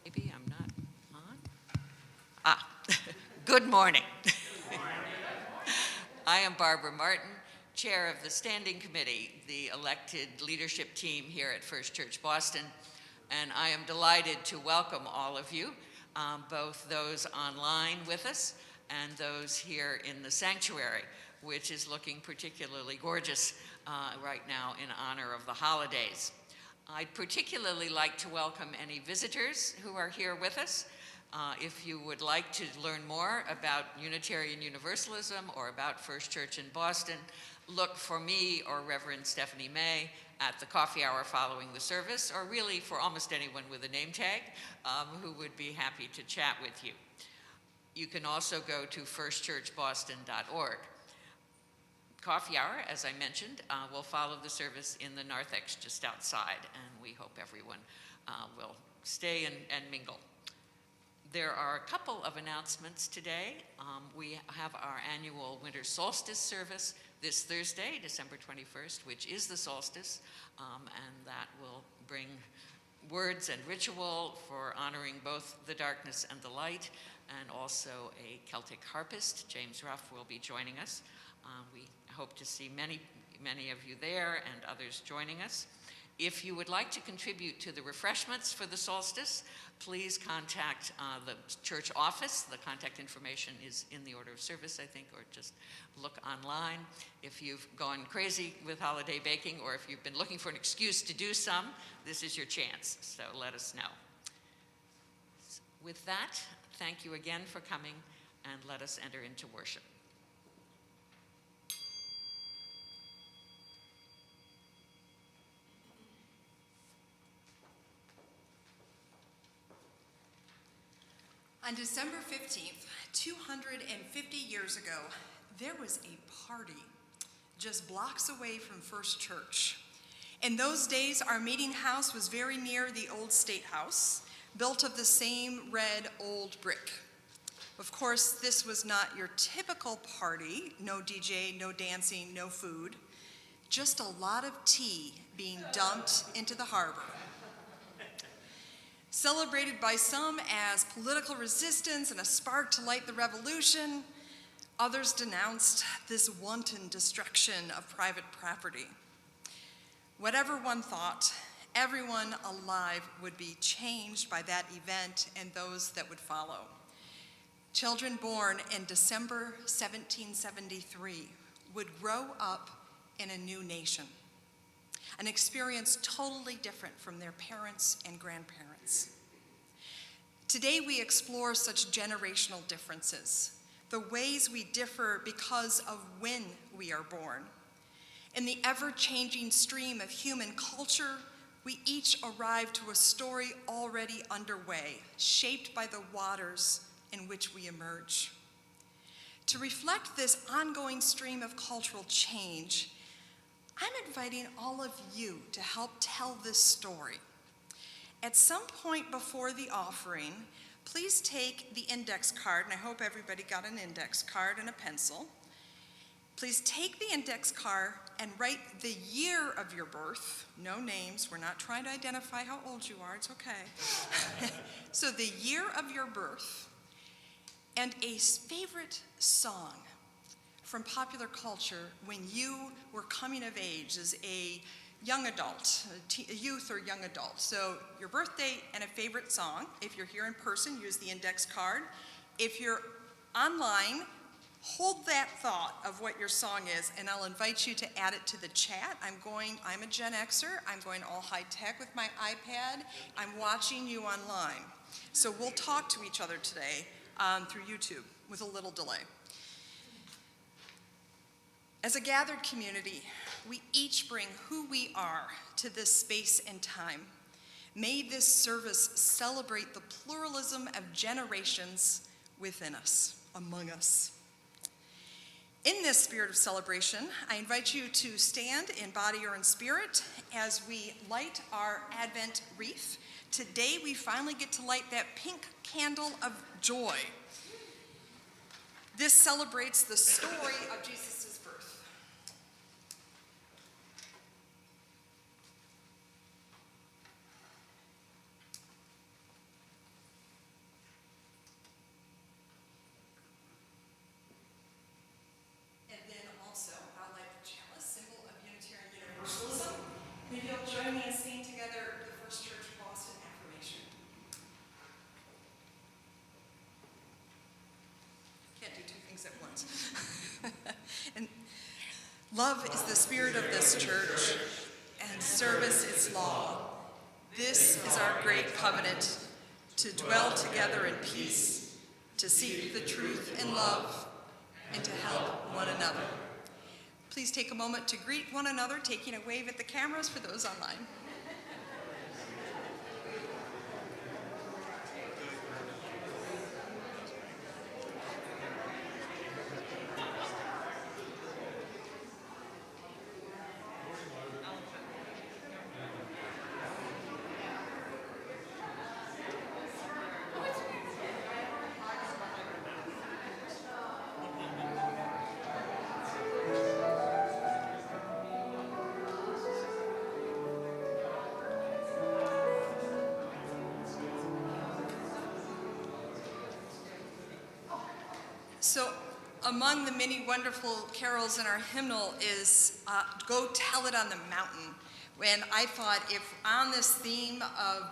Maybe I'm not on. Good morning. I am Barbara Martin, chair of the Standing Committee, the elected leadership team here at First Church Boston, and I am delighted to welcome all of you, both those online with us and those here in the sanctuary, which is looking particularly gorgeous right now in honor of the holidays. I'd particularly like to welcome any visitors who are here with us. If you would like to learn more about Unitarian Universalism or about First Church in Boston, look for me or Reverend Stephanie May at the coffee hour following the service, or really for almost anyone with a name tag who would be happy to chat with you. You can also go to firstchurchboston.org. Coffee hour, as I mentioned, will follow the service in the narthex just outside, and we hope everyone will stay and mingle. There are a couple of announcements today. We have our annual winter solstice service this Thursday, December 21st, which is the solstice, and that will bring words and ritual for honoring both the darkness and the light, and also a Celtic harpist, James Ruff, will be joining us. We hope to see many of you there and others joining us. If you would like to contribute to the refreshments for the solstice, please contact the church office. The contact information is in the order of service, I think, or just look online. If you've gone crazy with holiday baking, or if you've been looking for an excuse to do some, this is your chance, so let us know. With that, thank you again for coming, and let us enter into worship. On December 15th, 250 years ago, there was a party just blocks away from First Church. In those days, our meeting house was very near the old State House, built of the same red old brick. Of course, this was not your typical party, no DJ, no dancing, no food, just a lot of tea being dumped into the harbor. Celebrated by some as political resistance and a spark to light the revolution, others denounced this wanton destruction of private property. Whatever one thought, everyone alive would be changed by that event and those that would follow. Children born in December 1773 would grow up in a new nation, an experience totally different from their parents and grandparents. Today we explore such generational differences, the ways we differ because of when we are born, In the ever-changing stream of human culture, we each arrive to a story already underway, shaped by the waters in which we emerge. To reflect this ongoing stream of cultural change, I'm inviting all of you to help tell this story. At some point before the offering, please take the index card, and I hope everybody got an index card and a pencil. Please take the index card and write the year of your birth. No names, we're not trying to identify how old you are, it's okay. So the year of your birth, and a favorite song from popular culture when you were coming of age as a young adult, a youth or young adult. So your birthday and a favorite song. If you're here in person, use the index card. If you're online, hold that thought of what your song is, and I'll invite you to add it to the chat. I'm a Gen Xer. I'm going all high tech with my iPad. I'm watching you online. So we'll talk to each other today through YouTube with a little delay. As a gathered community, we each bring who we are to this space and time. May this service celebrate the pluralism of generations within us, among us. In this spirit of celebration, I invite you to stand in body or in spirit as we light our Advent wreath. Today, we finally get to light that pink candle of joy. This celebrates the story of Jesus' birth. And then also, I'll light the chalice, symbol of Unitarian Universalism. Maybe you'll join me in singing together the First Church Boston affirmation. Can't do two things at once. And love is the spirit of this church, and service its law. This is our great covenant, to dwell together in peace, to seek the truth in love, and to help one another. Please take a moment to greet one another, taking a wave at the cameras for those online. So among the many wonderful carols in our hymnal is Go Tell It on the Mountain. When I thought, if on this theme of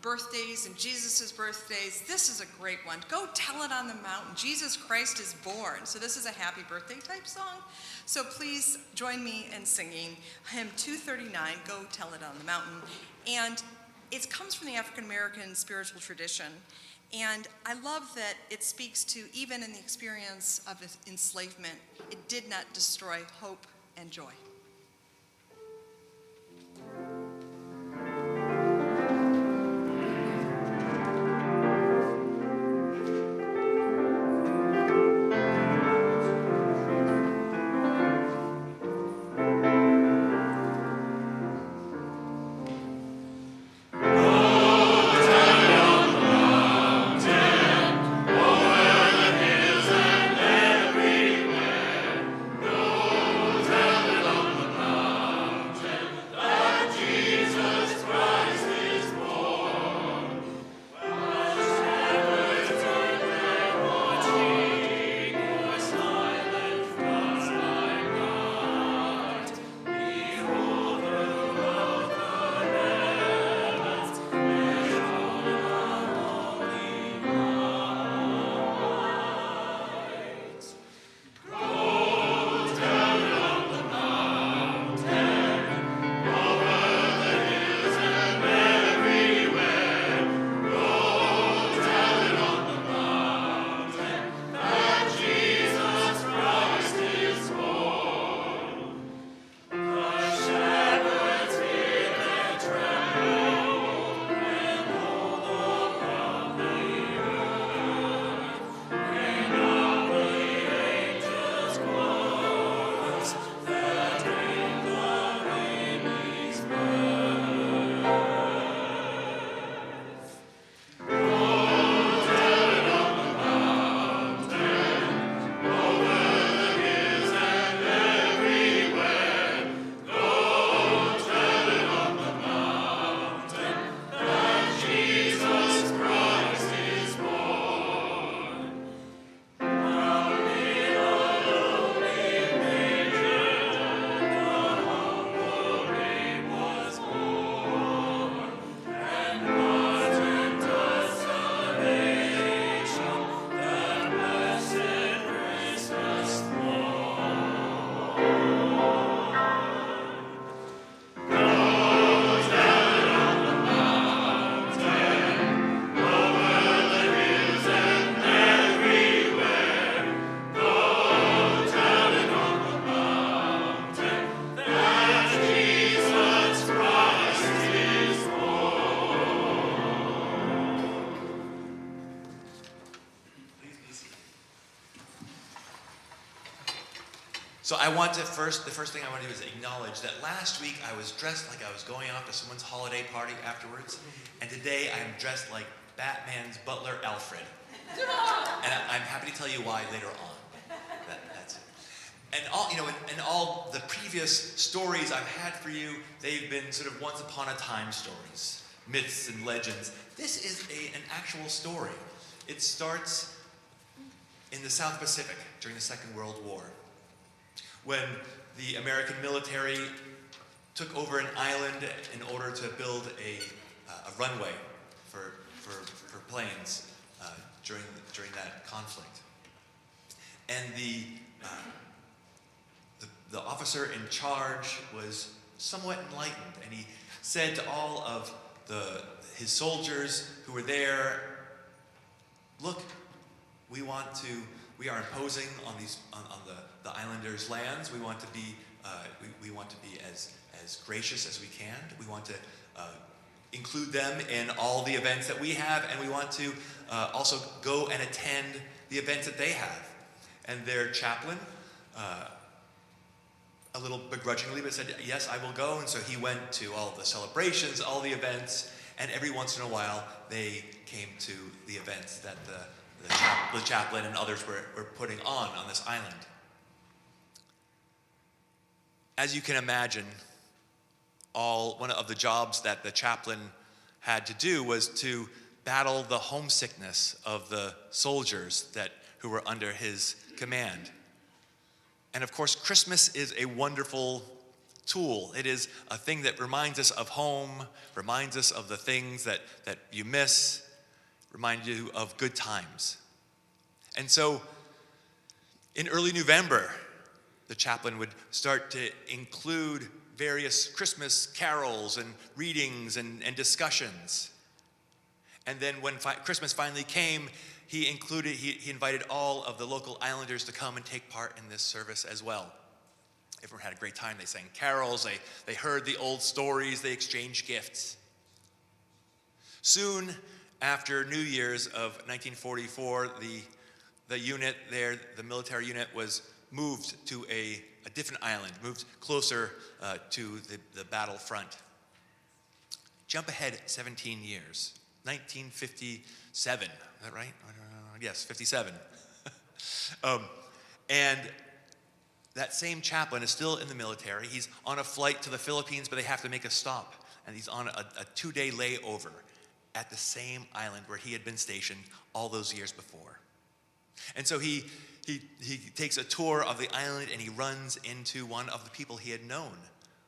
birthdays and Jesus' birthdays, this is a great one. Go tell it on the mountain. Jesus Christ is born. So this is a happy birthday type song. So please join me in singing hymn 239, Go Tell It on the Mountain. And it comes from the African American spiritual tradition. And I love that it speaks to, even in the experience of enslavement, it did not destroy hope and joy. Tell it on So the first thing I want to do is acknowledge that last week I was dressed like I was going off to someone's holiday party afterwards, and today I am dressed like Batman's butler Alfred. And I'm happy to tell you why later on. That's it. And all the previous stories I've had for you, they've been sort of once upon a time stories, myths and legends. This is an actual story. It starts in the South Pacific during the Second World War, when the American military took over an island in order to build a runway for planes during that conflict. And the officer in charge was somewhat enlightened, and he said to all of his soldiers who were there, "Look, we are imposing on the islanders' lands. We want to be as gracious as we can. We want to include them in all the events that we have, and we want to also go and attend the events that they have." And their chaplain, a little begrudgingly, but said, "Yes, I will go." And so he went to all the celebrations, all the events, and every once in a while they came to the events that the chaplain and others were putting on this island. As you can imagine, one of the jobs that the chaplain had to do was to battle the homesickness of the soldiers who were under his command. And of course, Christmas is a wonderful tool. It is a thing that reminds us of home, reminds us of the things that you miss, remind you of good times. And so in early November, the chaplain would start to include various Christmas carols and readings and discussions. And then when Christmas finally came, he invited all of the local islanders to come and take part in this service as well. Everyone had a great time. They sang carols, they heard the old stories, they exchanged gifts. Soon after New Year's of 1944, the unit there, the military unit, was moved to a different island, moved closer to the battlefront. Jump ahead 17 years, 1957, is that right? Yes, 57. And that same chaplain is still in the military. He's on a flight to the Philippines, but they have to make a stop. And he's on a 2-day layover at the same island where he had been stationed all those years before. And so he takes a tour of the island, and he runs into one of the people he had known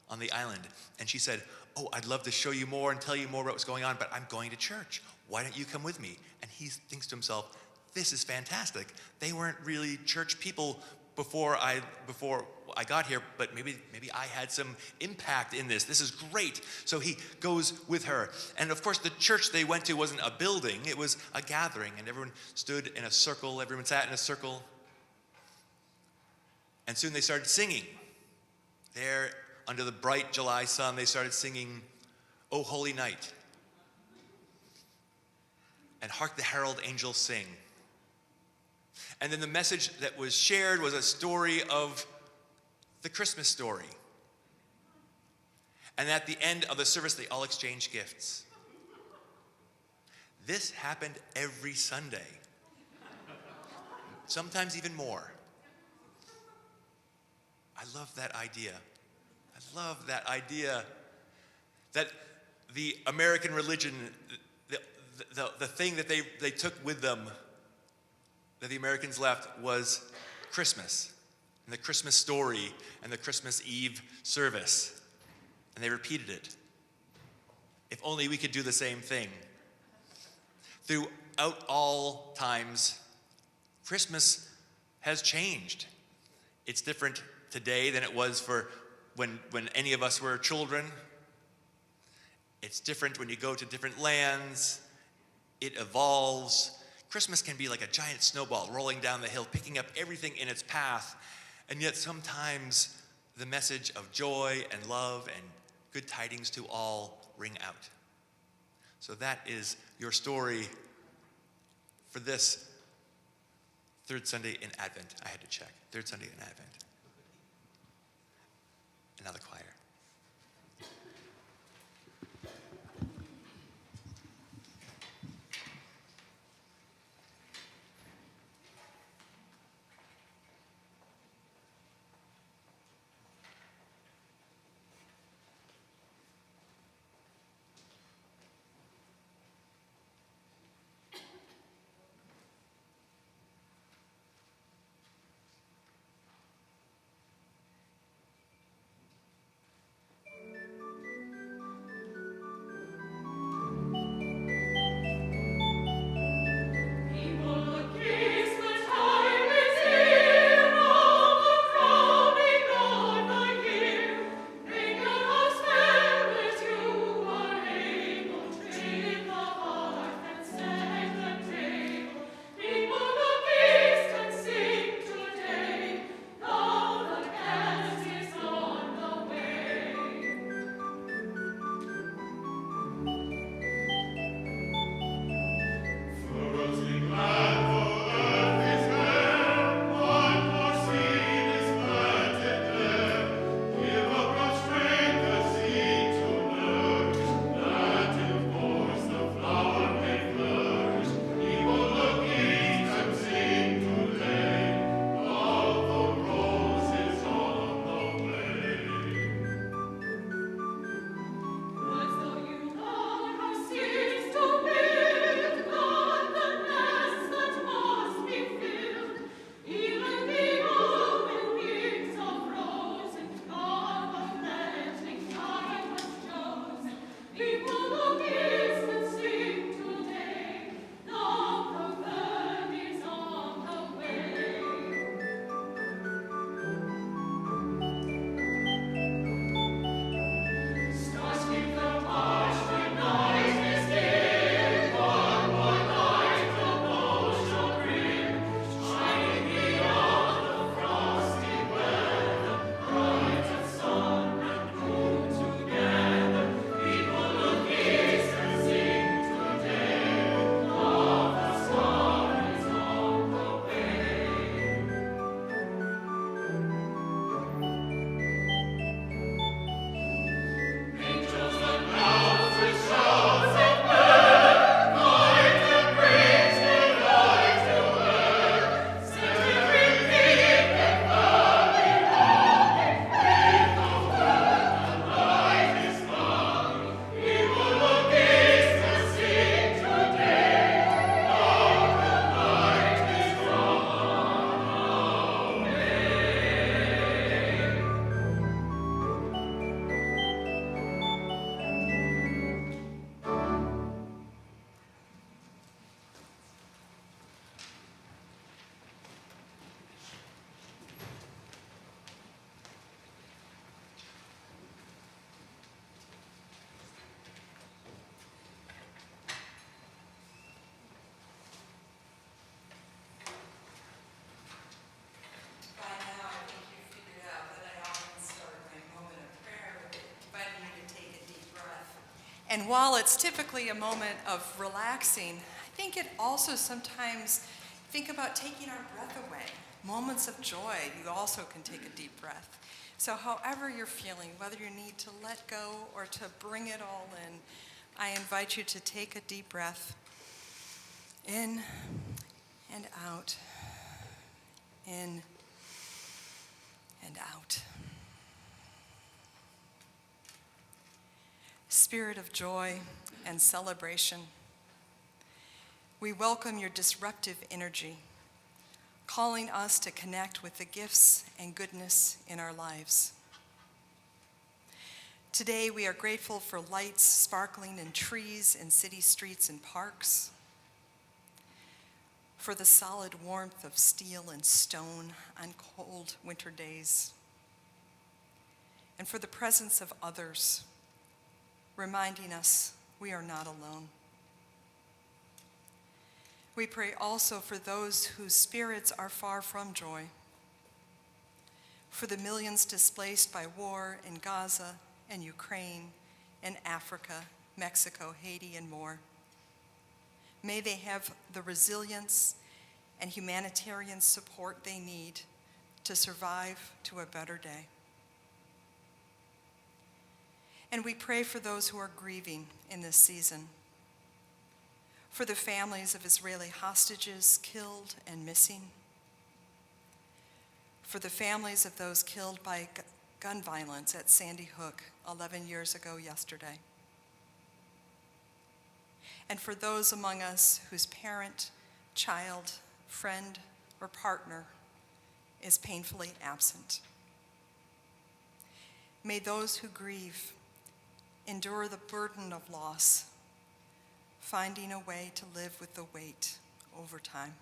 on the island. And she said, "Oh, I'd love to show you more and tell you more about what's going on, but I'm going to church. Why don't you come with me?" And he thinks to himself, "This is fantastic. They weren't really church people before I got here, but maybe I had some impact in this. This is great." So he goes with her. And of course, the church they went to wasn't a building, it was a gathering, and everyone stood in a circle, everyone sat in a circle. And soon they started singing. There, under the bright July sun, they started singing, "O Holy Night," and "Hark the Herald Angels Sing." And then the message that was shared was a story of the Christmas story. And at the end of the service, they all exchanged gifts. This happened every Sunday, sometimes even more. I love that idea. I love that idea that the American religion, the thing that they took with them, that the Americans left, was Christmas, and the Christmas story, and the Christmas Eve service. And they repeated it. If only we could do the same thing. Throughout all times, Christmas has changed. It's different today than it was for when any of us were children. It's different when you go to different lands. It evolves. Christmas can be like a giant snowball rolling down the hill, picking up everything in its path. And yet sometimes the message of joy and love and good tidings to all ring out. So that is your story for this third Sunday in Advent. I had to check. Third Sunday in Advent. and now the choir. And while it's typically a moment of relaxing, I think it also sometimes think about taking our breath away. Moments of joy, you also can take a deep breath. So however you're feeling, whether you need to let go or to bring it all in, I invite you to take a deep breath in and out, in and out. Spirit of joy and celebration, we welcome your disruptive energy, calling us to connect with the gifts and goodness in our lives. Today, we are grateful for lights sparkling in trees and city streets and parks, for the solid warmth of steel and stone on cold winter days, and for the presence of others, reminding us we are not alone. We pray also for those whose spirits are far from joy, for the millions displaced by war in Gaza and Ukraine and Africa, Mexico, Haiti, and more. May they have the resilience and humanitarian support they need to survive to a better day. And we pray for those who are grieving in this season, for the families of Israeli hostages killed and missing, for the families of those killed by gun violence at Sandy Hook 11 years ago yesterday, and for those among us whose parent, child, friend, or partner is painfully absent. May those who grieve endure the burden of loss, finding a way to live with the weight over time.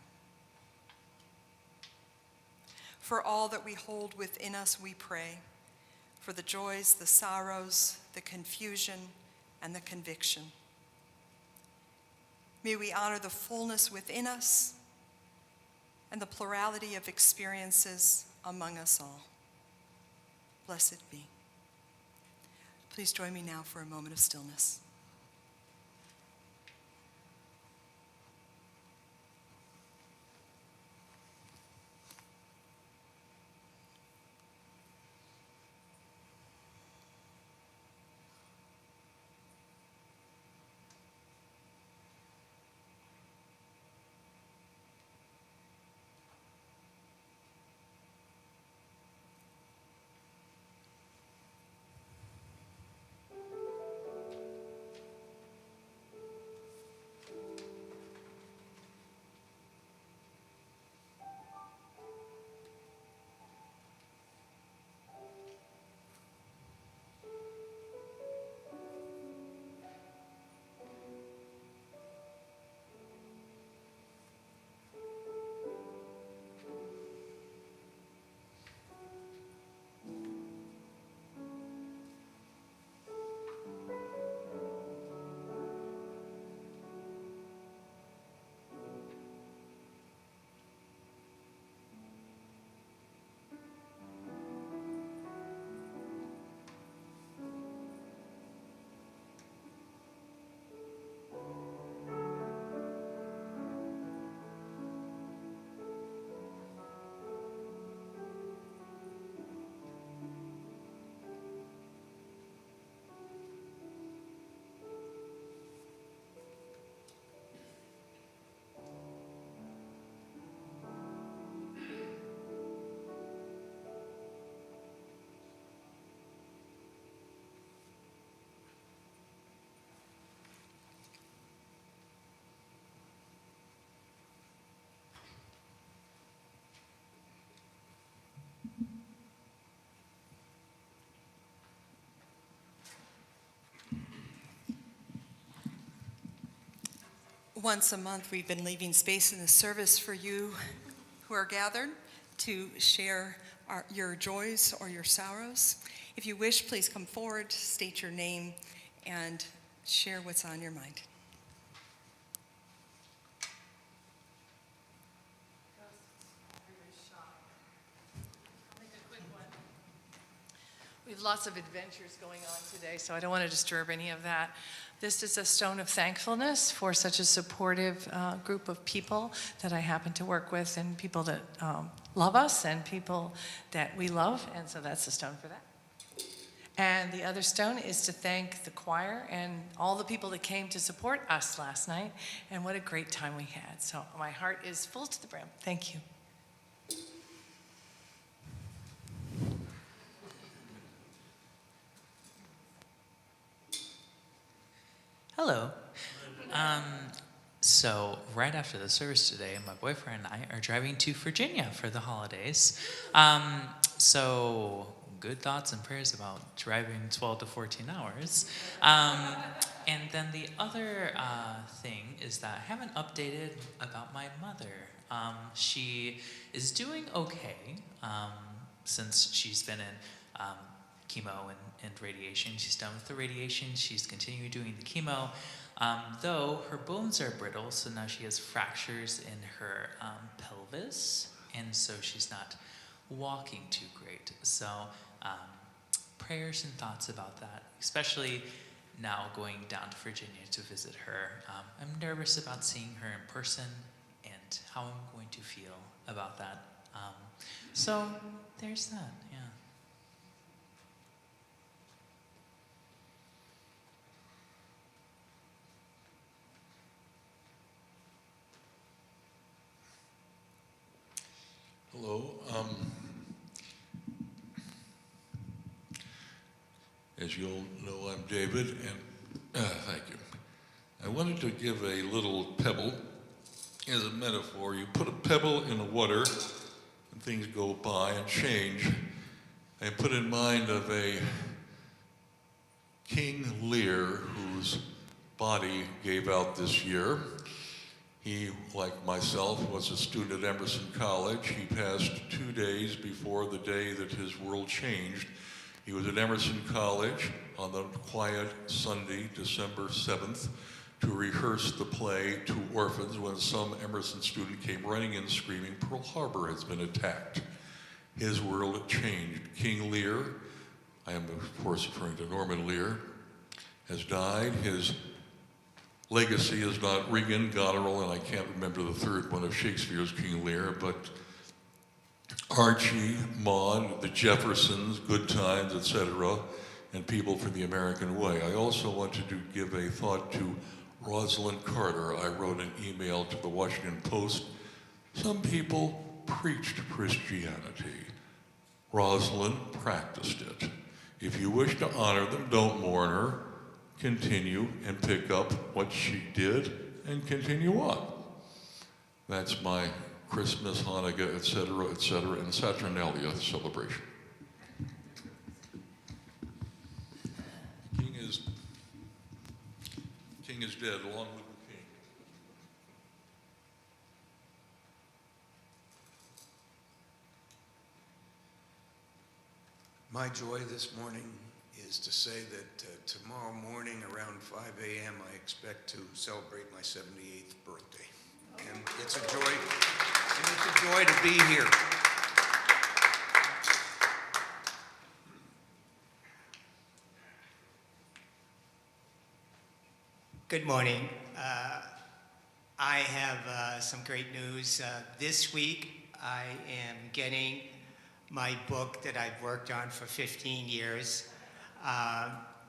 For all that we hold within us, we pray, for the joys, the sorrows, the confusion, and the conviction. May we honor the fullness within us and the plurality of experiences among us all. Blessed be. Please join me now for a moment of stillness. Once a month, we've been leaving space in the service for you who are gathered to share your joys or your sorrows. If you wish, please come forward, state your name, and share what's on your mind. We have lots of adventures going on today, so I don't want to disturb any of that. This is a stone of thankfulness for such a supportive group of people that I happen to work with, and people that love us and people that we love, and so that's the stone for that. And the other stone is to thank the choir and all the people that came to support us last night, and what a great time we had. So my heart is full to the brim. Thank you. Hello. So right after the service today, my boyfriend and I are driving to Virginia for the holidays. So good thoughts and prayers about driving 12 to 14 hours. And then the other thing is that I haven't updated about my mother. She is doing okay since she's been in chemo and radiation. She's done with the radiation. She's continuing doing the chemo. Though her bones are brittle, so now she has fractures in her pelvis, and so she's not walking too great. So prayers and thoughts about that, especially now going down to Virginia to visit her. I'm nervous about seeing her in person and how I'm going to feel about that. So there's that, yeah. As you all know, I'm David, and thank you. I wanted to give a little pebble as a metaphor. You put a pebble in the water, and things go by and change. I put in mind of a King Lear whose body gave out this year. He, like myself, was a student at Emerson College. He passed 2 days before the day that his world changed. He was at Emerson College on the quiet Sunday, December 7th, to rehearse the play Two Orphans when some Emerson student came running in screaming, "Pearl Harbor has been attacked." His world changed. King Lear, I am of course referring to Norman Lear, has died. His legacy is not Regan, Goneril, and I can't remember the third one of Shakespeare's King Lear, but Archie, Maud, the Jeffersons, Good Times, etc., and People for the American Way. I also wanted to give a thought to Rosalind Carter. I wrote an email to the Washington Post. Some people preached Christianity. Rosalind practiced it. If you wish to honor them, don't mourn her. Continue and pick up what she did and continue on. That's my Christmas, Hanukkah, etc., and Saturnalia celebration. King is dead, along with the king. My joy this morning is to say that tomorrow morning around 5 a.m. I expect to celebrate my 78th birthday. And it's a joy to be here. Good morning. I have some great news. This week, I am getting my book that I've worked on for 15 years.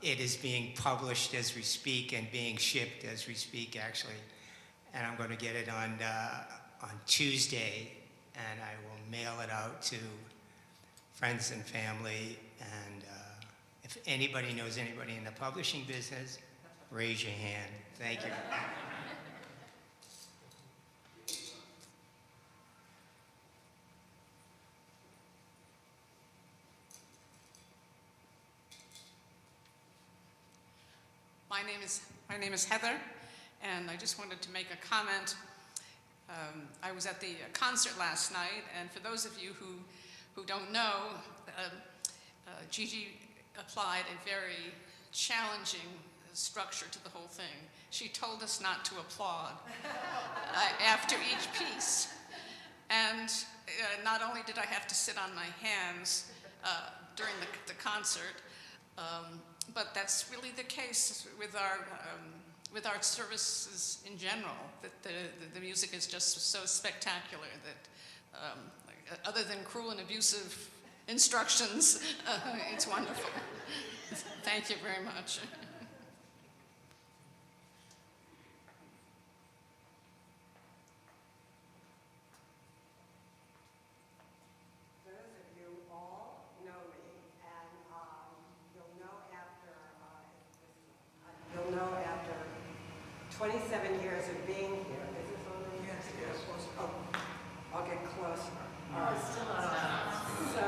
It is being published as we speak and being shipped as we speak, actually. And I'm going to get it on Tuesday, and I will mail it out to friends and family. And if anybody knows anybody in the publishing business, raise your hand. Thank you. My name is Heather, and I just wanted to make a comment. I was at the concert last night, and for those of you who don't know, Gigi applied a very challenging structure to the whole thing. She told us not to applaud after each piece. And not only did I have to sit on my hands during the concert, but that's really the case with our services in general, that the music is just so spectacular that other than cruel and abusive instructions, it's wonderful. Thank you very much. You'll know after 27 years of being here. Is this on there? Yes, yes. Oh, I'll get closer. All right. So,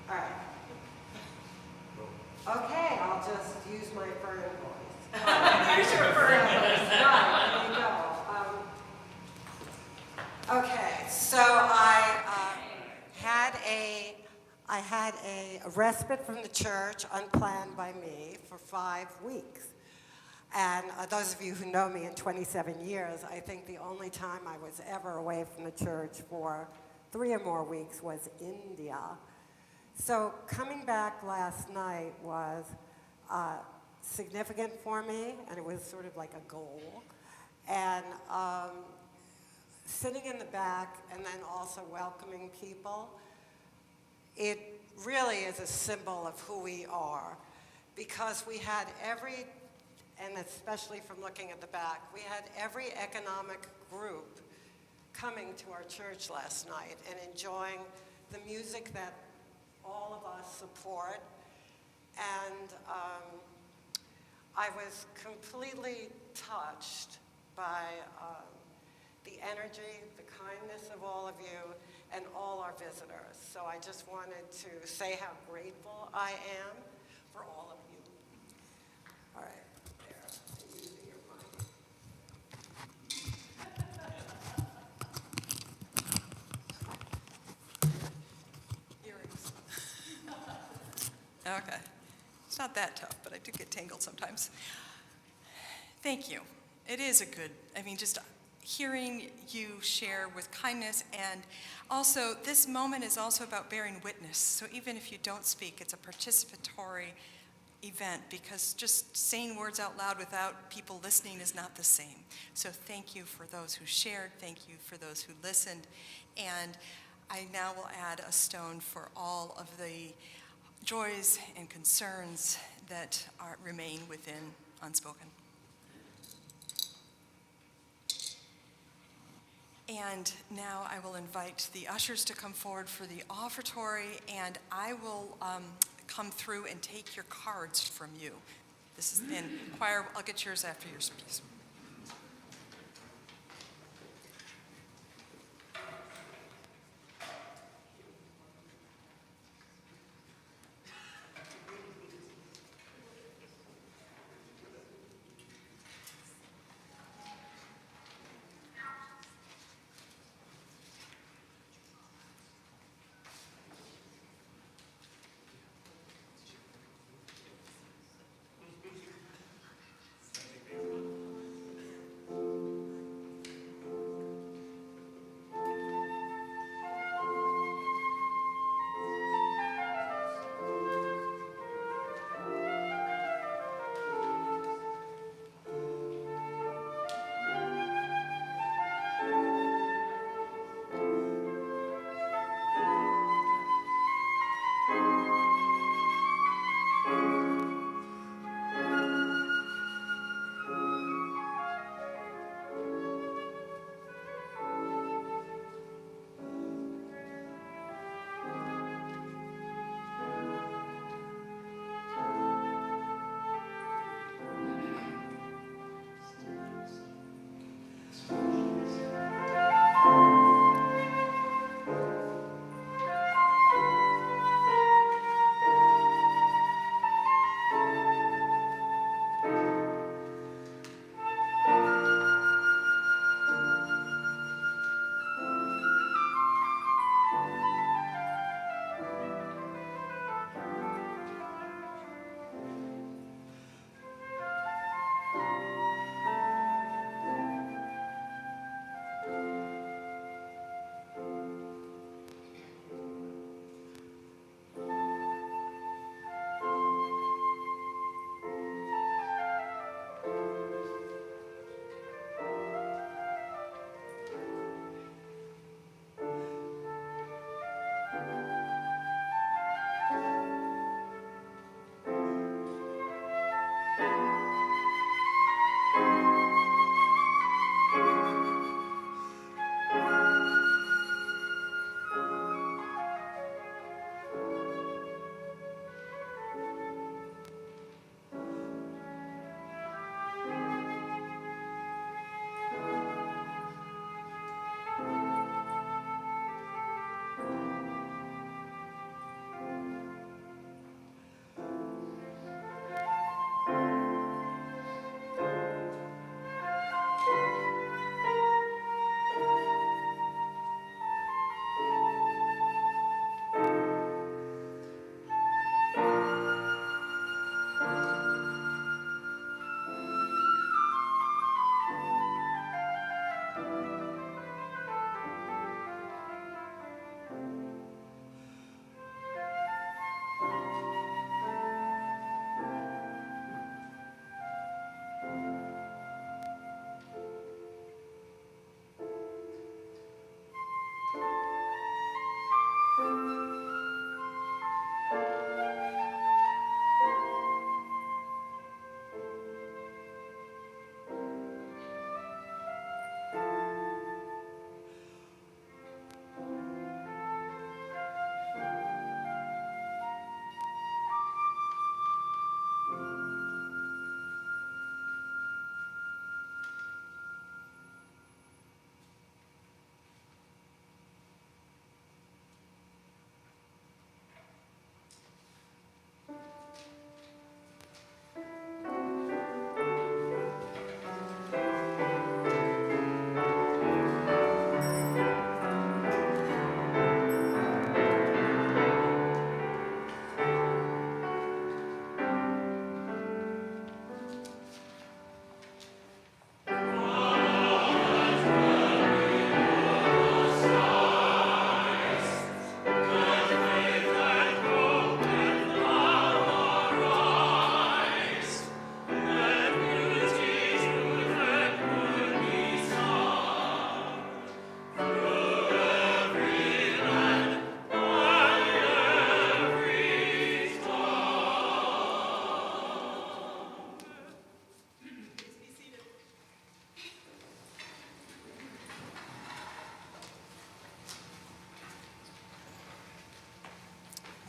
all right. Okay, I'll just use my Fern voice. Use your Fern voice. Right, there you go. Okay, so I had a respite from the church, unplanned by me, for 5 weeks. And those of you who know me in 27 years, I think the only time I was ever away from the church for 3 or more weeks was India. So coming back last night was significant for me, and it was sort of like a goal. And sitting in the back and then also welcoming people, it really is a symbol of who we are, because we had every, and especially from looking at the back, we had every economic group coming to our church last night and enjoying the music that all of us support. And I was completely touched by the energy, the kindness of all of you, and all our visitors. So I just wanted to say how grateful I am for all of you. All right, there, I'm using your mic. Earrings. Okay. It's not that tough, but I do get tangled sometimes. Thank you. It is a good, just hearing you share with kindness, and also this moment is also about bearing witness. So even if you don't speak, it's a participatory event, because just saying words out loud without people listening is not the same. So thank you for those who shared, thank you for those who listened, and I now will add a stone for all of the joys and concerns that remain within Unspoken. And now I will invite the ushers to come forward for the offertory, and I will come through and take your cards from you. This is in choir. I'll get yours after your speech.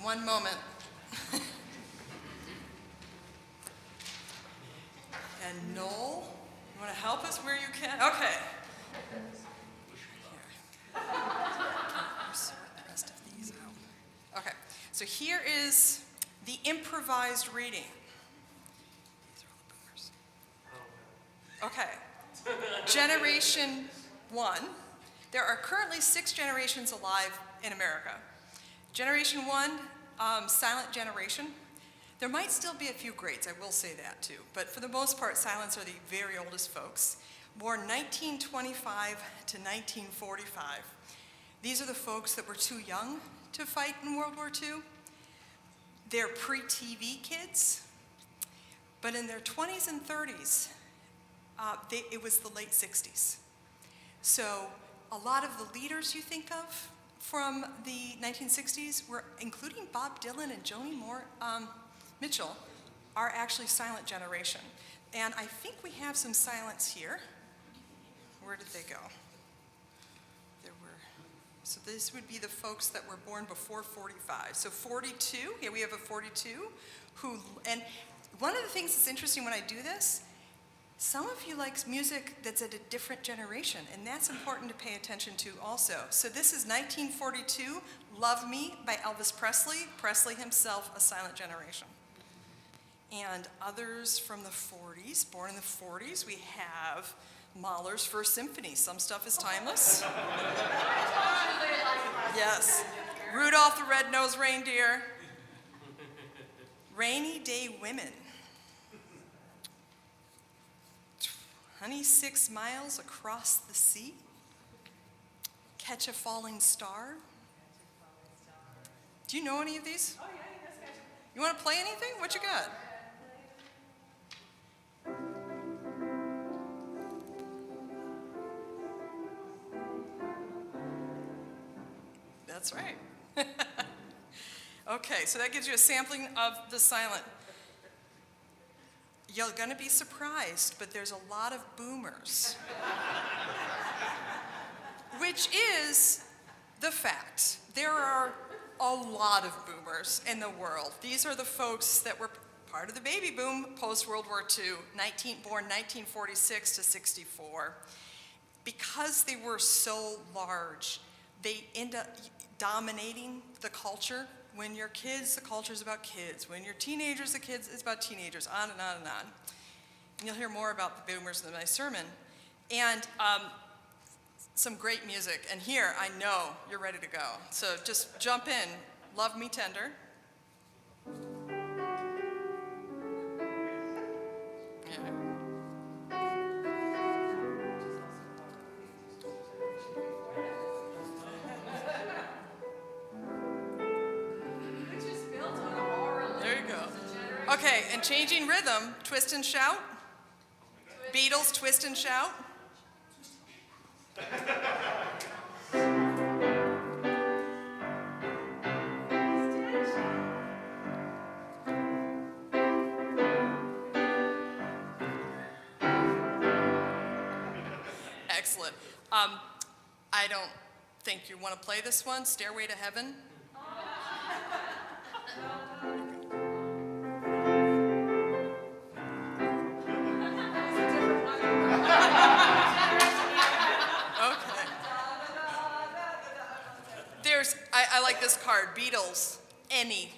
One moment. And Noel, you want to help us where you can? Okay. Sort the rest of these out. Okay, so here is the improvised reading. These are all the boomers. Okay. Generation 1. There are currently 6 generations alive in America. Generation 1, silent generation. There might still be a few greats, I will say that too, but for the most part, silents are the very oldest folks. Born 1925 to 1945. These are the folks that were too young to fight in World War II. They're pre-TV kids, but in their 20s and 30s, it was the late 60s. So a lot of the leaders you think of from the 1960s, were, including Bob Dylan and Joni Mitchell, are actually silent generation. And I think we have some silents here. Where did they go? There were, so this would be the folks that were born before 45. So 42, here we have a 42 who, and one of the things that's interesting when I do this, some of you like music that's at a different generation, and that's important to pay attention to also. So this is 1942, Love Me by Elvis Presley. Presley himself, a silent generation. And others from the 40s, born in the 40s, we have Mahler's First Symphony. Some stuff is timeless. Yes. Rudolph the Red-Nosed Reindeer. Rainy Day Women. 26 Miles Across the Sea. Catch a Falling Star. Do you know any of these? Oh, yeah, that's good. You want to play anything? What you got? That's right. Okay, so that gives you a sampling of the silent. You're gonna be surprised, but there's a lot of boomers. Which is the fact. There are a lot of boomers in the world. These are the folks that were part of the baby boom post-World War II, born 1946 to 64. Because they were so large, they end up dominating the culture. When you're kids, the culture is about kids. When you're teenagers, it's about teenagers, on and on and on. And you'll hear more about the boomers in my sermon. And some great music. And here, I know you're ready to go. So just jump in. Love Me Tender. Yeah. Okay, and changing rhythm, Twist and Shout. Beatles, Twist and Shout. Excellent. I don't think you want to play this one, Stairway to Heaven. I like this card, Beatles, Any.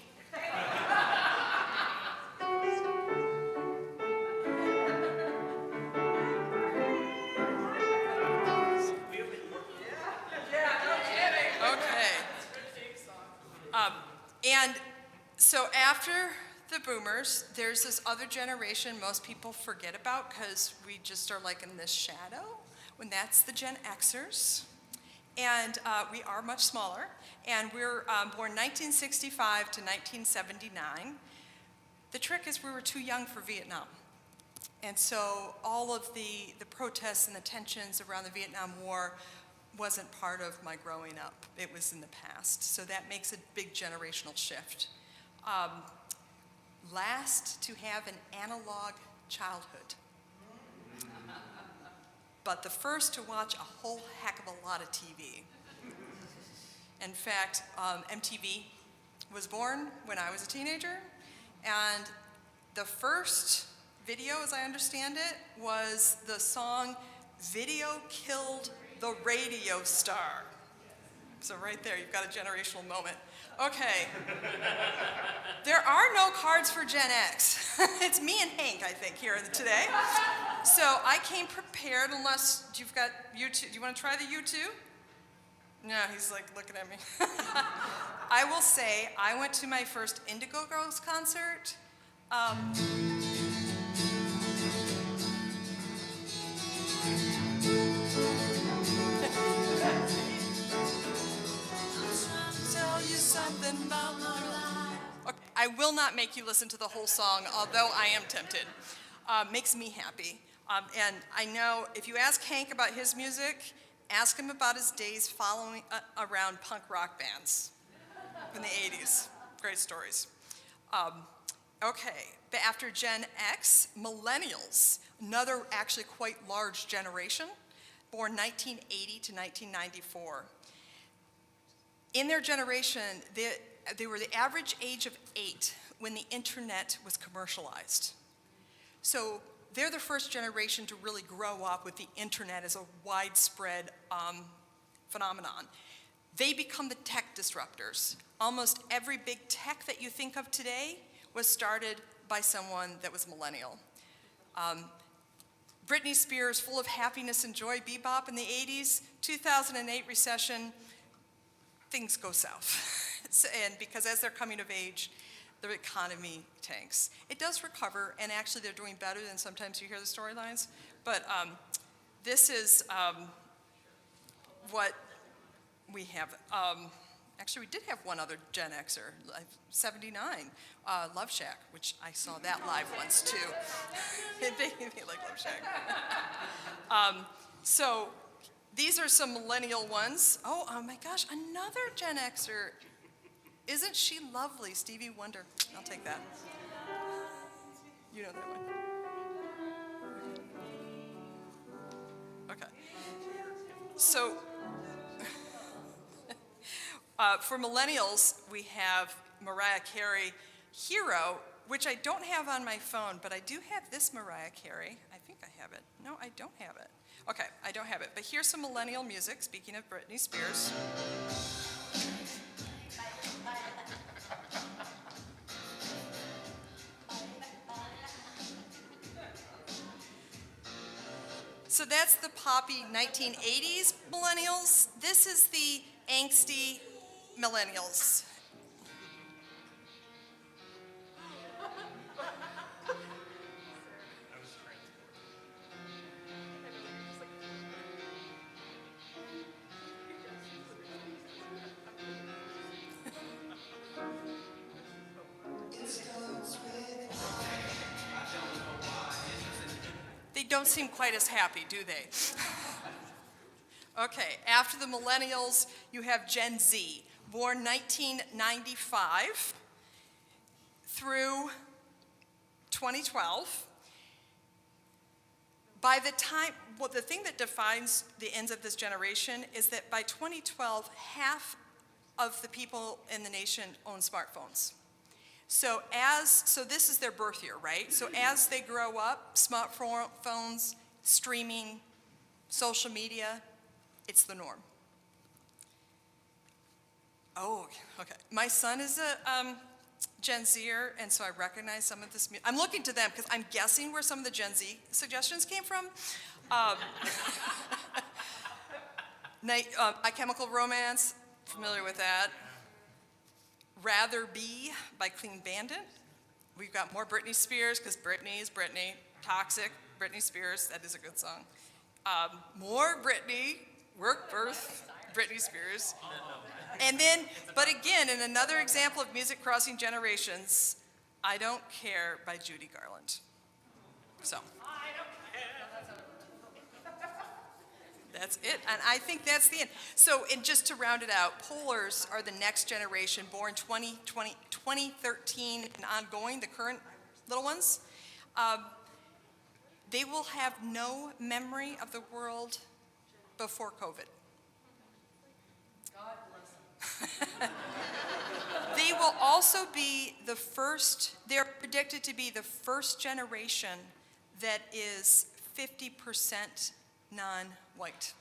Okay. And so after the boomers, there's this other generation most people forget about because we just are like in this shadow, when that's the Gen Xers. And we are much smaller, and we're born 1965 to 1979. The trick is we were too young for Vietnam. And so all of the protests and the tensions around the Vietnam War wasn't part of my growing up. It was in the past. So that makes a big generational shift. Last to have an analog childhood. But the first to watch a whole heck of a lot of TV. In fact, MTV was born when I was a teenager, and the first video, as I understand it, was the song "Video Killed the Radio Star." So right there, you've got a generational moment. Okay. There are no cards for Gen X. It's me and Hank, I think, here today. So I came prepared, unless you've got U2. Do you want to try the U2? No, he's like looking at me. I will say, I went to my first Indigo Girls concert. Okay, I will not make you listen to the whole song, although I am tempted. Makes me happy. And I know if you ask Hank about his music, ask him about his days following around punk rock bands in the 80s. Great stories. Okay, but after Gen X, millennials, another actually quite large generation, born 1980 to 1994. In their generation, they were the average age of 8 when the internet was commercialized. So they're the first generation to really grow up with the internet as a widespread phenomenon. They become the tech disruptors. Almost every big tech that you think of today was started by someone that was millennial. Britney Spears, full of happiness and joy, bebop in the 80s, 2008 recession, things go south. And because as they're coming of age, the economy tanks. It does recover, and actually they're doing better than sometimes you hear the storylines. But this is what we have. Actually, we did have one other Gen Xer, 79, Love Shack, which I saw that live once too. They like Love Shack. So these are some millennial ones. Oh my gosh, another Gen Xer. Isn't she lovely? Stevie Wonder. I'll take that. You know that one. Okay. So for millennials, we have Mariah Carey, Hero, which I don't have on my phone, but I do have this Mariah Carey. I think I have it. No, I don't have it. Okay, I don't have it. But here's some millennial music, speaking of Britney Spears. So that's the poppy 1980s millennials. This is the angsty millennials. They don't seem quite as happy, do they? Okay, after the millennials, you have Gen Z, born 1995 through 2012. By the time, well, the thing that defines the ends of this generation is that by 2012, half of the people in the nation own smartphones. So this is their birth year, right? So as they grow up, smartphones, streaming, social media, it's the norm. Oh, okay. My son is a Gen Zer, and so I recognize some of this music. I'm looking to them because I'm guessing where some of the Gen Z suggestions came from. My Chemical Romance, familiar with that. Rather Be by Clean Bandit. We've got more Britney Spears because Britney is Britney. Toxic, Britney Spears, that is a good song. More Britney, Work, Birth, Britney Spears. And then, but again, in another example of music crossing generations, I Don't Care by Judy Garland. So. That's it, and I think that's the end. So, and just to round it out, Polars are the next generation, born 2013 and ongoing, the current little ones. They will have no memory of the world before COVID. God bless them. will also be the first, they're predicted to be the first generation that is 50% non-white.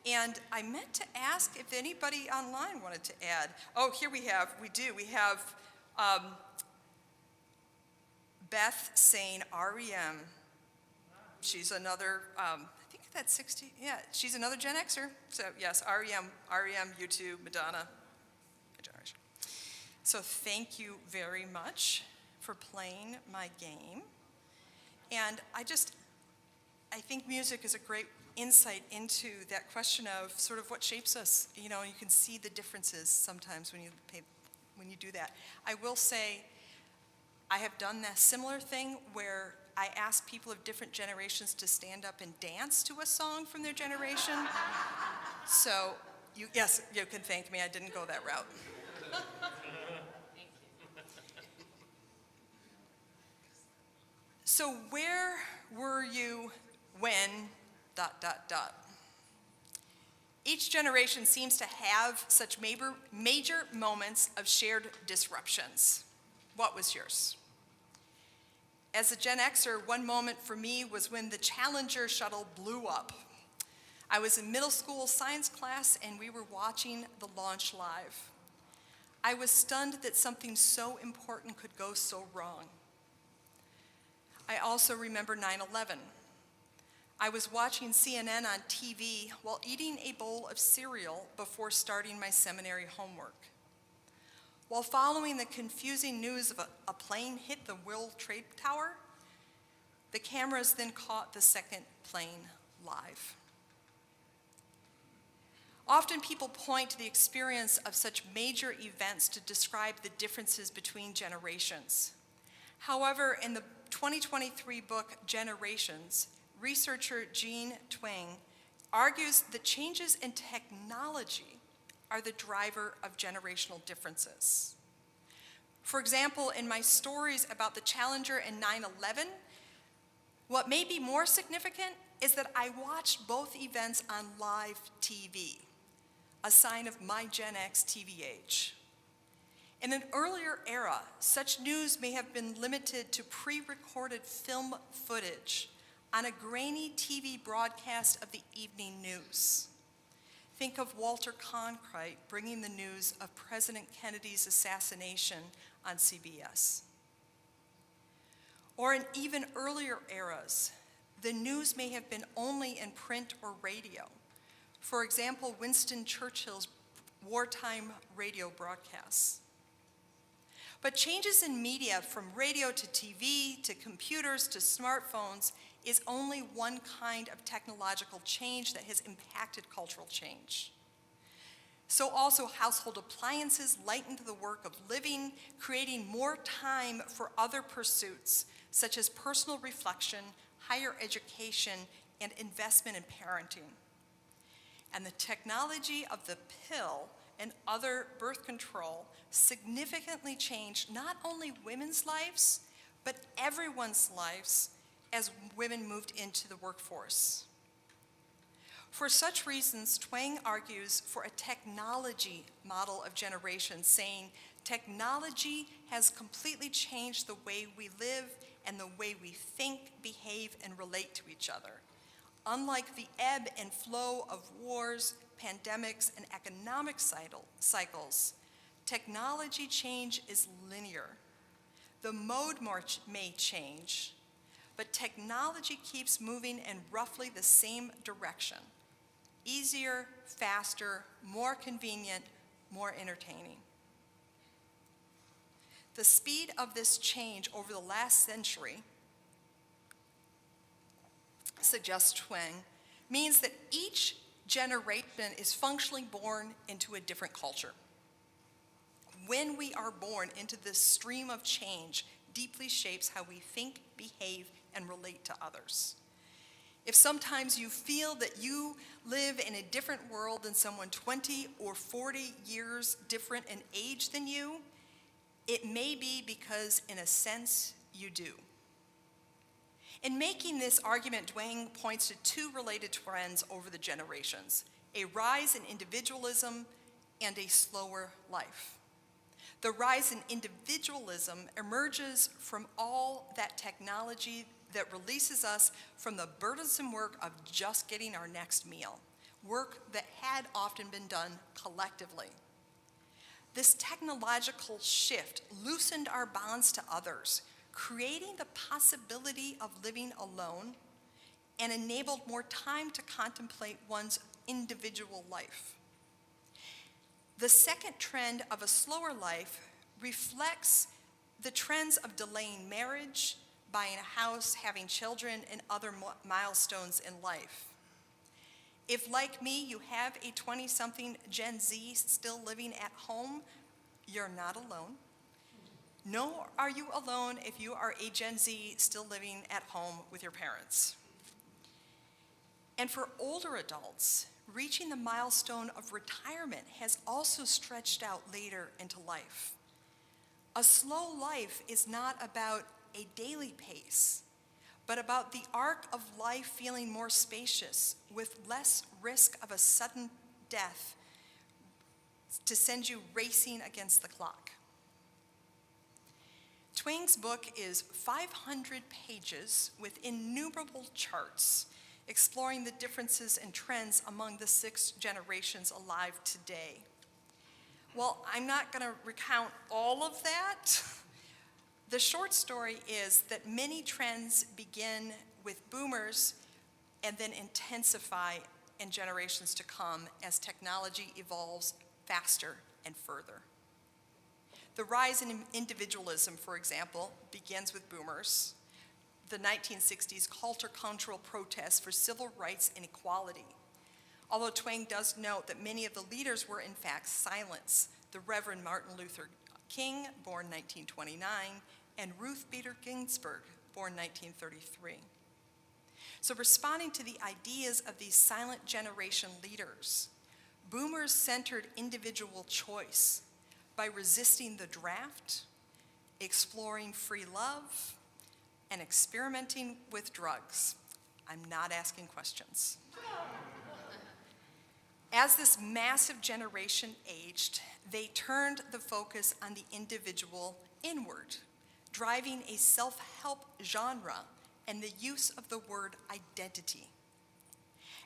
And I meant to ask if anybody online wanted to add. Oh, here we do. We have Beth saying REM. She's another, I think that's 60, yeah, she's another Gen Xer. So yes, REM, U2, Madonna, my generation. So thank you very much for playing my game. And I think music is a great insight into that question of sort of what shapes us. You know, you can see the differences sometimes when you do that. I will say, I have done that similar thing where I ask people of different generations to stand up and dance to a song from their generation. So, yes, you can thank me. I didn't go that route. So where were you when ... Each generation seems to have such major moments of shared disruptions. What was yours? As a Gen Xer, one moment for me was when the Challenger shuttle blew up. I was in middle school science class and we were watching the launch live. I was stunned that something so important could go so wrong. I also remember 9/11. I was watching CNN on TV while eating a bowl of cereal before starting my seminary homework. While following the confusing news of a plane hit the World Trade Tower, the cameras then caught the second plane live. Often people point to the experience of such major events to describe the differences between generations. However, in the 2023 book, Generations, researcher Jean Twenge argues that changes in technology are the driver of generational differences. For example, in my stories about the Challenger and 9/11, what may be more significant is that I watched both events on live TV, a sign of my Gen X TV age. In an earlier era, such news may have been limited to pre-recorded film footage on a grainy TV broadcast of the evening news. Think of Walter Cronkite bringing the news of President Kennedy's assassination on CBS. Or in even earlier eras, the news may have been only in print or radio. For example, Winston Churchill's wartime radio broadcasts. But changes in media from radio to TV to computers to smartphones is only one kind of technological change that has impacted cultural change. So also household appliances lightened the work of living, creating more time for other pursuits, such as personal reflection, higher education, and investment in parenting. And the technology of the pill and other birth control significantly changed not only women's lives, but everyone's lives as women moved into the workforce. For such reasons, Twenge argues for a technology model of generations, saying technology has completely changed the way we live and the way we think, behave, and relate to each other. Unlike the ebb and flow of wars, pandemics, and economic cycles, technology change is linear. The mode may change, but technology keeps moving in roughly the same direction. Easier, faster, more convenient, more entertaining. The speed of this change over the last century, suggests Twenge, means that each generation is functionally born into a different culture. When we are born into this stream of change, deeply shapes how we think, behave, and relate to others. If sometimes you feel that you live in a different world than someone 20 or 40 years different in age than you, it may be because, in a sense, you do. In making this argument, Twenge points to two related trends over the generations: a rise in individualism and a slower life. The rise in individualism emerges from all that technology that releases us from the burdensome work of just getting our next meal, work that had often been done collectively. This technological shift loosened our bonds to others, creating the possibility of living alone, and enabled more time to contemplate one's individual life. The second trend of a slower life reflects the trends of delaying marriage, buying a house, having children, and other milestones in life. If, like me, you have a 20-something Gen Z still living at home, you're not alone. Nor are you alone if you are a Gen Z still living at home with your parents. And for older adults, reaching the milestone of retirement has also stretched out later into life. A slow life is not about a daily pace, but about the arc of life feeling more spacious, with less risk of a sudden death to send you racing against the clock. Twang's book is 500 pages with innumerable charts exploring the differences and trends among the 6 generations alive today. Well, I'm not going to recount all of that. The short story is that many trends begin with boomers and then intensify in generations to come as technology evolves faster and further. The rise in individualism, for example, begins with boomers. The 1960s countercultural protests for civil rights and equality. Although Twang does note that many of the leaders were in fact silenced. The Reverend Martin Luther King, born 1929, and Ruth Bader Ginsburg, born 1933. So responding to the ideas of these silent generation leaders, boomers centered individual choice by resisting the draft, exploring free love, and experimenting with drugs. I'm not asking questions. As this massive generation aged, they turned the focus on the individual inward, driving a self-help genre and the use of the word identity.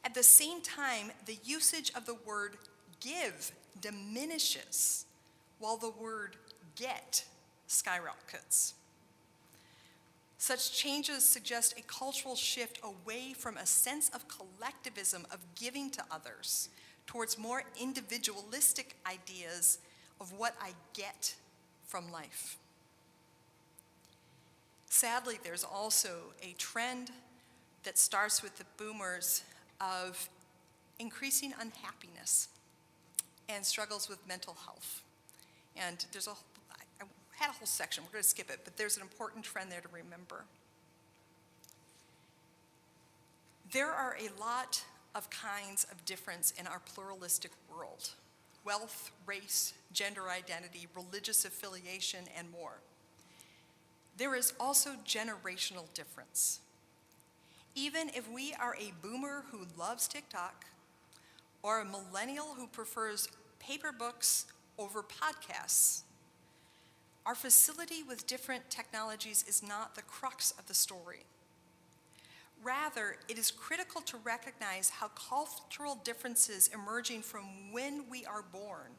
At the same time, the usage of the word give diminishes, while the word get skyrockets. Such changes suggest a cultural shift away from a sense of collectivism, of giving to others, towards more individualistic ideas of what I get from life. Sadly, there's also a trend that starts with the boomers of increasing unhappiness and struggles with mental health. And I had a whole section, we're going to skip it, but there's an important trend there to remember. There are a lot of kinds of difference in our pluralistic world: wealth, race, gender identity, religious affiliation, and more. There is also generational difference. Even if we are a boomer who loves TikTok, or a millennial who prefers paper books over podcasts, our facility with different technologies is not the crux of the story. Rather, it is critical to recognize how cultural differences emerging from when we are born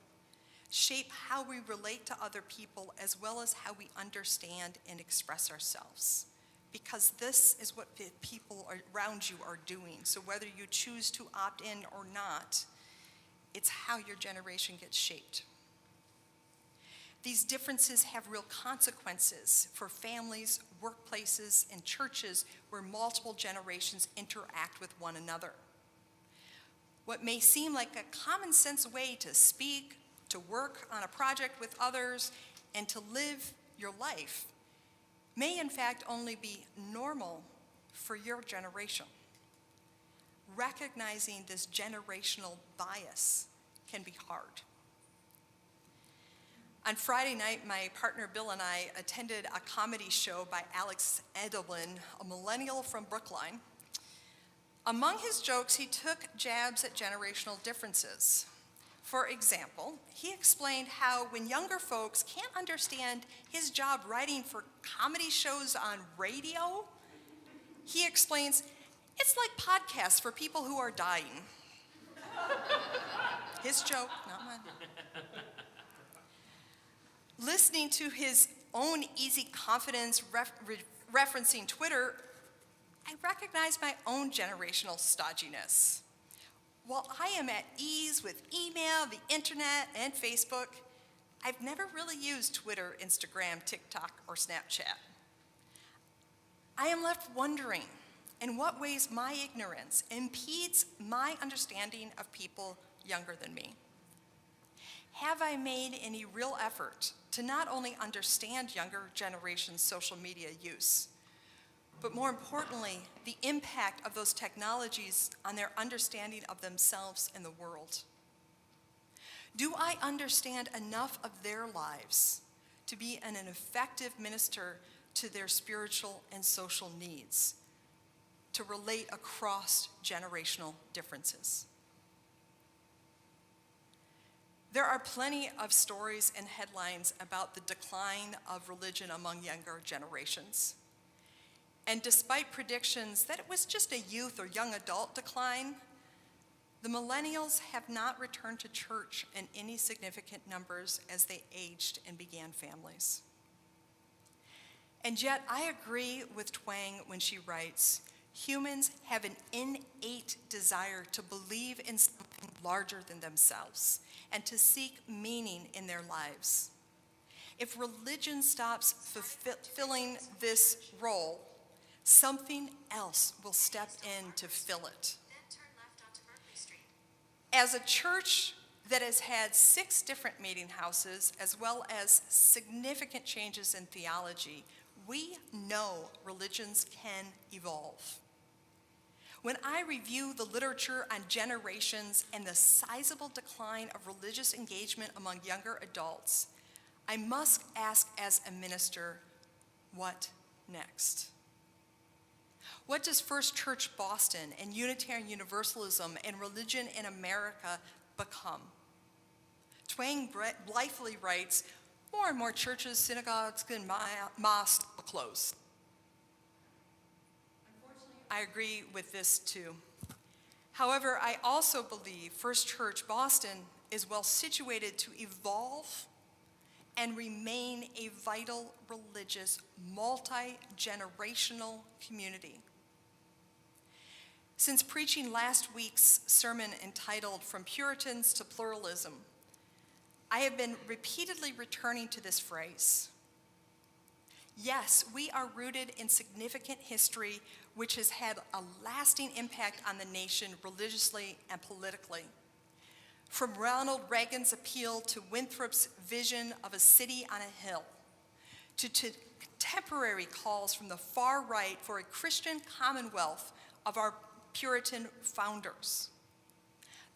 shape how we relate to other people, as well as how we understand and express ourselves. Because this is what the people around you are doing. So whether you choose to opt in or not, it's how your generation gets shaped. These differences have real consequences for families, workplaces, and churches where multiple generations interact with one another. What may seem like a common sense way to speak, to work on a project with others, and to live your life may in fact only be normal for your generation. Recognizing this generational bias can be hard. On Friday night, my partner Bill and I attended a comedy show by Alex Edelman, a millennial from Brookline. Among his jokes, he took jabs at generational differences. For example, he explained how when younger folks can't understand his job writing for comedy shows on radio, he explains, it's like podcasts for people who are dying. His joke, not mine. Listening to his own easy confidence referencing Twitter, I recognize my own generational stodginess. While I am at ease with email, the internet, and Facebook, I've never really used Twitter, Instagram, TikTok, or Snapchat. I am left wondering in what ways my ignorance impedes my understanding of people younger than me. Have I made any real effort to not only understand younger generations' social media use, but more importantly, the impact of those technologies on their understanding of themselves and the world? Do I understand enough of their lives to be an effective minister to their spiritual and social needs, to relate across generational differences? There are plenty of stories and headlines about the decline of religion among younger generations. And despite predictions that it was just a youth or young adult decline, the millennials have not returned to church in any significant numbers as they aged and began families. And yet I agree with Twang when she writes, humans have an innate desire to believe in something larger than themselves and to seek meaning in their lives. If religion stops fulfilling this role, something else will step in to fill it. As a church that has had 6 different meeting houses, as well as significant changes in theology, we know religions can evolve. When I review the literature on generations and the sizable decline of religious engagement among younger adults, I must ask as a minister, what next? What does First Church Boston and Unitarian Universalism and religion in America become? Twang blithely writes, more and more churches, synagogues, and mosques will close. Unfortunately, I agree with this too. However, I also believe First Church Boston is well situated to evolve and remain a vital religious, multi-generational community. Since preaching last week's sermon entitled From Puritans to Pluralism, I have been repeatedly returning to this phrase. Yes, we are rooted in significant history which has had a lasting impact on the nation religiously and politically. From Ronald Reagan's appeal to Winthrop's vision of a city on a hill, to contemporary calls from the far right for a Christian commonwealth of our Puritan founders.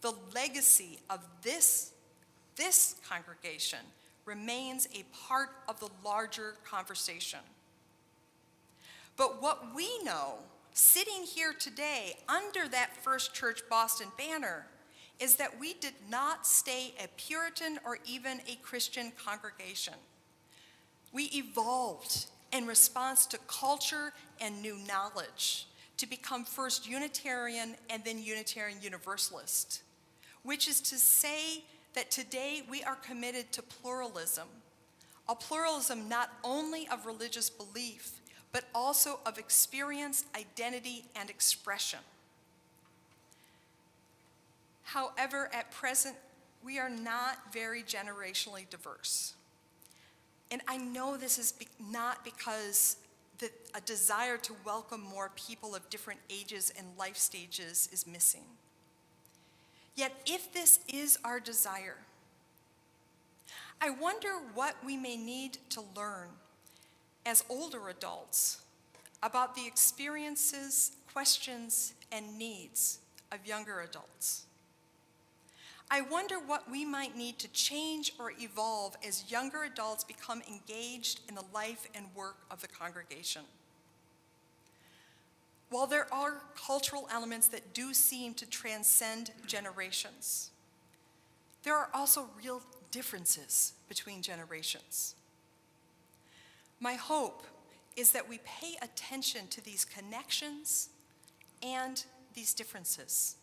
The legacy of this congregation remains a part of the larger conversation. But what we know, sitting here today under that First Church Boston banner, is that we did not stay a Puritan or even a Christian congregation. We evolved in response to culture and new knowledge to become first Unitarian and then Unitarian Universalist, which is to say that today we are committed to pluralism, a pluralism not only of religious belief, but also of experience, identity, and expression. However, at present, we are not very generationally diverse. And I know this is not because a desire to welcome more people of different ages and life stages is missing. Yet if this is our desire, I wonder what we may need to learn as older adults about the experiences, questions, and needs of younger adults. I wonder what we might need to change or evolve as younger adults become engaged in the life and work of the congregation. While there are cultural elements that do seem to transcend generations, there are also real differences between generations. My hope is that we pay attention to these connections and these differences,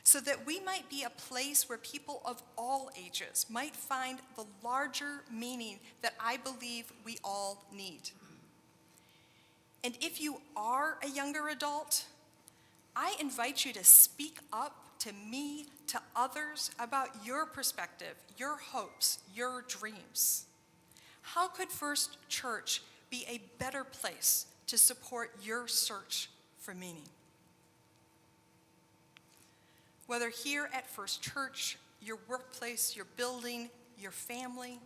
so that we might be a place where people of all ages might find the larger meaning that I believe we all need. And if you are a younger adult, I invite you to speak up to me, to others, about your perspective, your hopes, your dreams. How could First Church be a better place to support your search for meaning? Whether here at First Church, your workplace, your building, your family,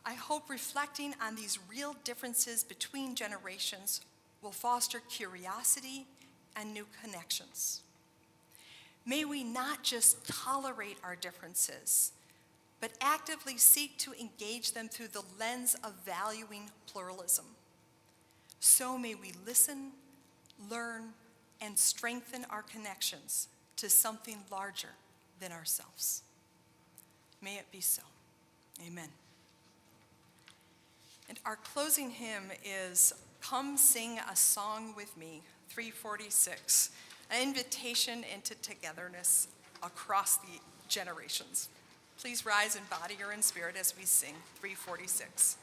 I hope reflecting on these real differences between generations will foster curiosity and new connections. May we not just tolerate our differences, but actively seek to engage them through the lens of valuing pluralism. So may we listen, learn, and strengthen our connections to something larger than ourselves. May it be so. Amen. And our closing hymn is Come Sing a Song With Me, 346, an invitation into togetherness across the generations. Please rise in body or in spirit as we sing 346.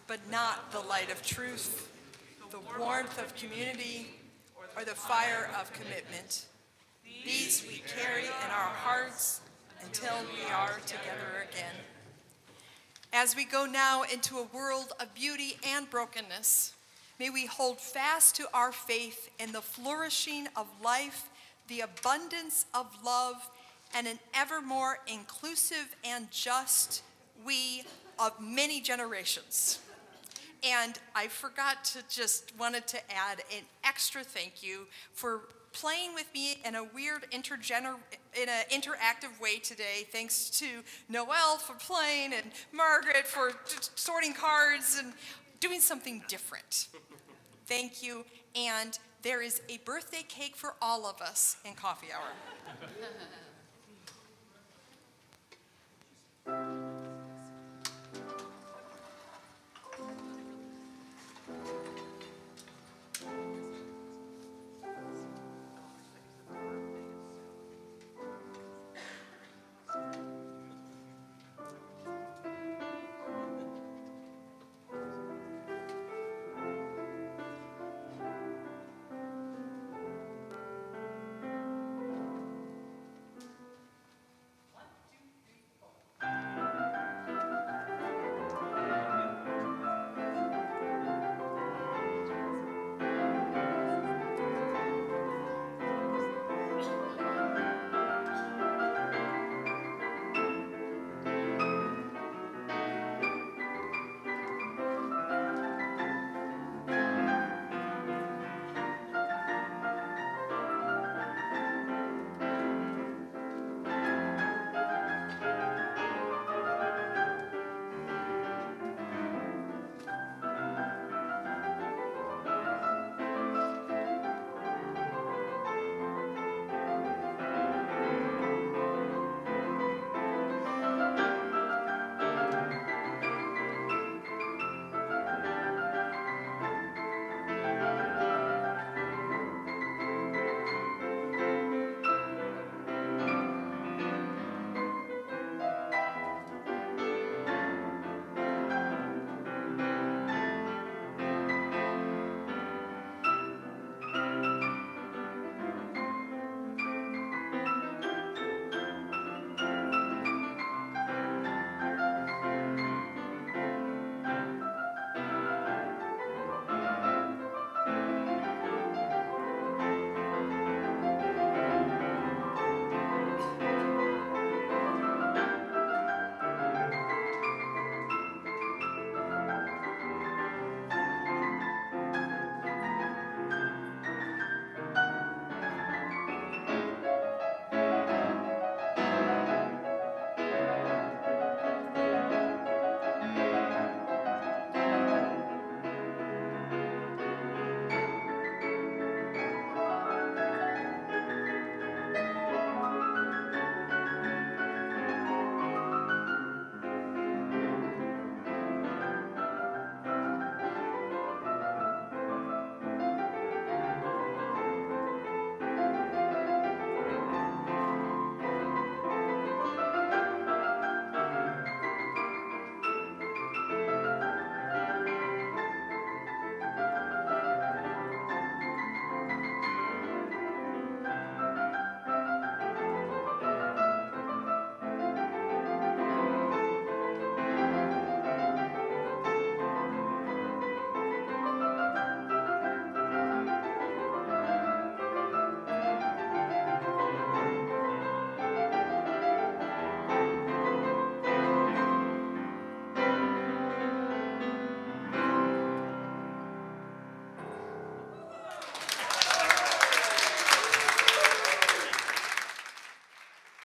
But not the light of truth, the warmth of community, or the fire of commitment. These we carry in our hearts until we are together again. As we go now into a world of beauty and brokenness, may we hold fast to our faith in the flourishing of life, the abundance of love, and an ever more inclusive and just we of many generations. And I forgot to wanted to add an extra thank you for playing with me in a weird in an interactive way today. Thanks to Noelle for playing and Margaret for sorting cards and doing something different. Thank you. And there is a birthday cake for all of us in coffee hour.